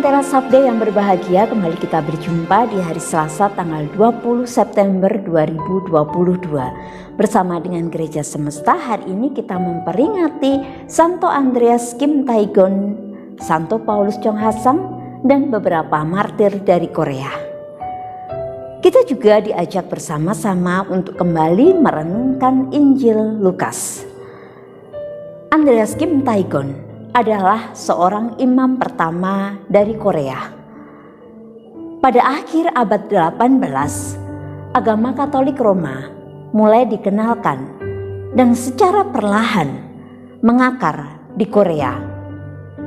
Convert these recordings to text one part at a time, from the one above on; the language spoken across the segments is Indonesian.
Lentera Sabda yang berbahagia, kembali kita berjumpa di hari Selasa tanggal 20 September 2022 bersama dengan Gereja Semesta. Hari ini kita memperingati Santo Andreas Kim Tae-gon, Santo Paulus Chong Ha-sang, dan beberapa martir dari Korea. Kita juga diajak bersama-sama untuk kembali merenungkan Injil Lukas. Andreas Kim Tae-gon adalah seorang imam pertama dari Korea. Pada akhir abad 18, agama Katolik Roma mulai dikenalkan dan secara perlahan mengakar di Korea.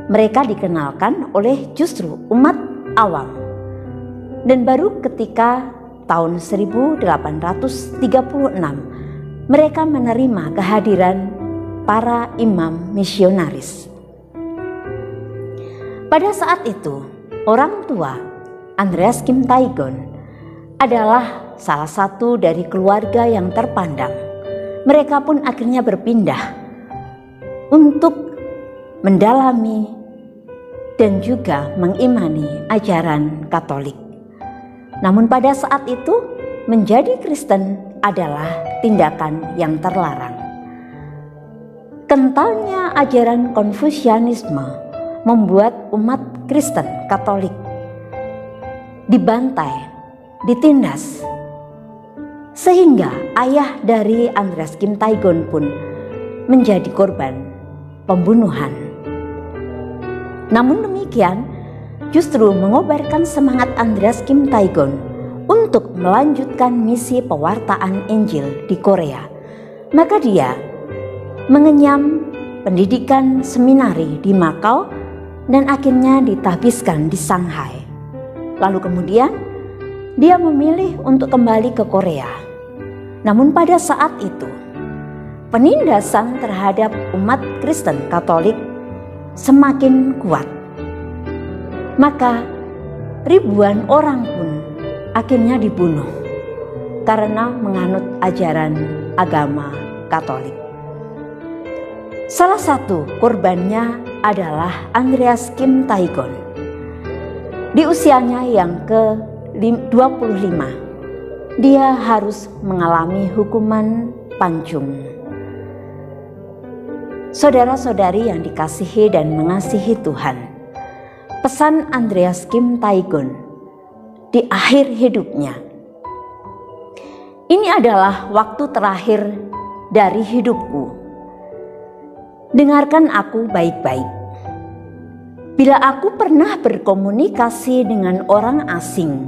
Mereka dikenalkan oleh justru umat awam. Dan baru ketika tahun 1836 mereka menerima kehadiran para imam misionaris. Pada saat itu, orang tua Andreas Kim Tae-gon adalah salah satu dari keluarga yang terpandang. Mereka pun akhirnya berpindah untuk mendalami dan juga mengimani ajaran Katolik. Namun pada saat itu, menjadi Kristen adalah tindakan yang terlarang. Kentalnya ajaran Konfusianisme membuat umat Kristen Katolik dibantai, ditindas, sehingga ayah dari Andreas Kim Tae-gon pun menjadi korban pembunuhan. Namun demikian, justru mengobarkan semangat Andreas Kim Tae-gon untuk melanjutkan misi pewartaan Injil di Korea. Maka dia mengenyam pendidikan seminari di Makau dan akhirnya ditahbiskan di Shanghai. Lalu kemudian dia memilih untuk kembali ke Korea. Namun pada saat itu penindasan terhadap umat Kristen Katolik semakin kuat. Maka ribuan orang pun akhirnya dibunuh karena menganut ajaran agama Katolik. Salah satu korbannya adalah Andreas Kim Tae-gon. Di usianya yang ke-25, dia harus mengalami hukuman pancung. Saudara-saudari yang dikasihi dan mengasihi Tuhan, pesan Andreas Kim Tae-gon di akhir hidupnya. Ini adalah waktu terakhir dari hidupku. Dengarkan aku baik-baik. Bila aku pernah berkomunikasi dengan orang asing,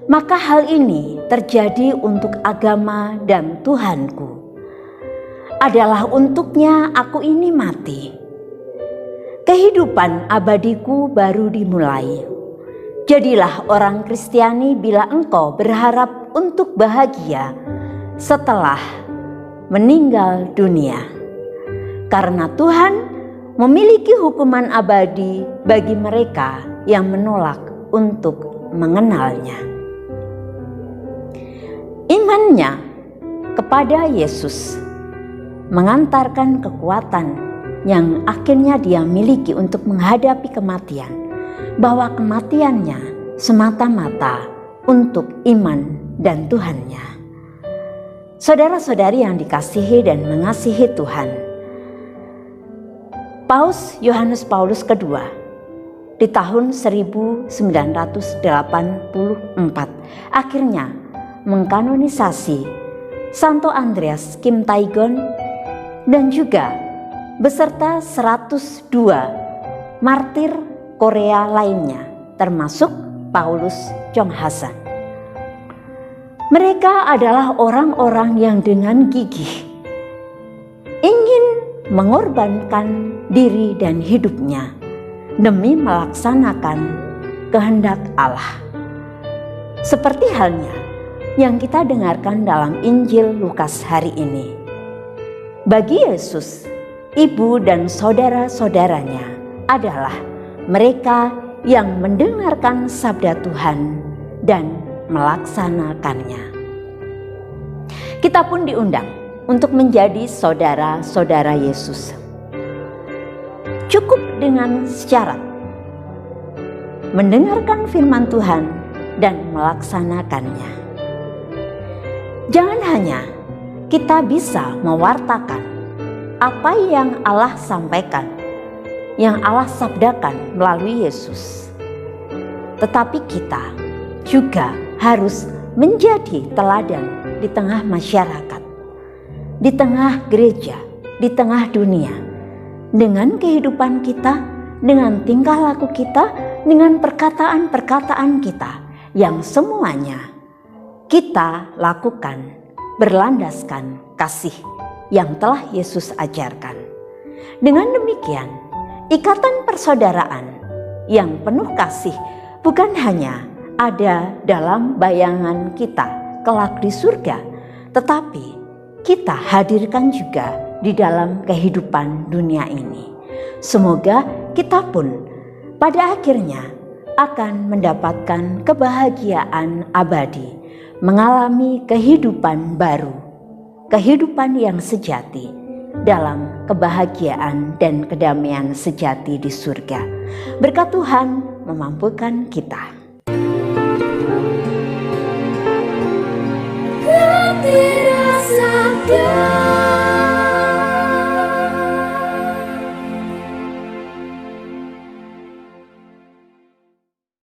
maka hal ini terjadi untuk agama dan Tuhanku. Adalah untuknya aku ini mati. Kehidupan abadiku baru dimulai. Jadilah orang Kristiani bila engkau berharap untuk bahagia setelah meninggal dunia. Karena Tuhan memiliki hukuman abadi bagi mereka yang menolak untuk mengenalnya. Imannya kepada Yesus mengantarkan kekuatan yang akhirnya dia miliki untuk menghadapi kematian, bahwa kematiannya semata-mata untuk iman dan Tuhannya. Saudara-saudari yang dikasihi dan mengasihi Tuhan, Paus Yohanes Paulus II di tahun 1984 akhirnya mengkanonisasi Santo Andreas Kim Tae-gon dan juga beserta 102 martir Korea lainnya, termasuk Paulus Chong Ha-sang. Mereka adalah orang-orang yang dengan gigih ingin mengorbankan diri dan hidupnya demi melaksanakan kehendak Allah. Seperti halnya yang kita dengarkan dalam Injil Lukas hari ini. Bagi Yesus, ibu dan saudara-saudaranya adalah mereka yang mendengarkan sabda Tuhan dan melaksanakannya. Kita pun diundang untuk menjadi saudara-saudara Yesus. Cukup dengan syarat mendengarkan firman Tuhan dan melaksanakannya. Jangan hanya kita bisa mewartakan apa yang Allah sampaikan, yang Allah sabdakan melalui Yesus, tetapi kita juga harus menjadi teladan di tengah masyarakat, di tengah gereja, di tengah dunia, dengan kehidupan kita, dengan tingkah laku kita, dengan perkataan-perkataan kita yang semuanya kita lakukan berlandaskan kasih yang telah Yesus ajarkan. Dengan demikian, ikatan persaudaraan yang penuh kasih bukan hanya ada dalam bayangan kita kelak di surga, tetapi kita hadirkan juga di dalam kehidupan dunia ini. Semoga kita pun pada akhirnya akan mendapatkan kebahagiaan abadi, mengalami kehidupan baru, kehidupan yang sejati dalam kebahagiaan dan kedamaian sejati di surga. Berkat Tuhan memampukan kita. Tidak sadar.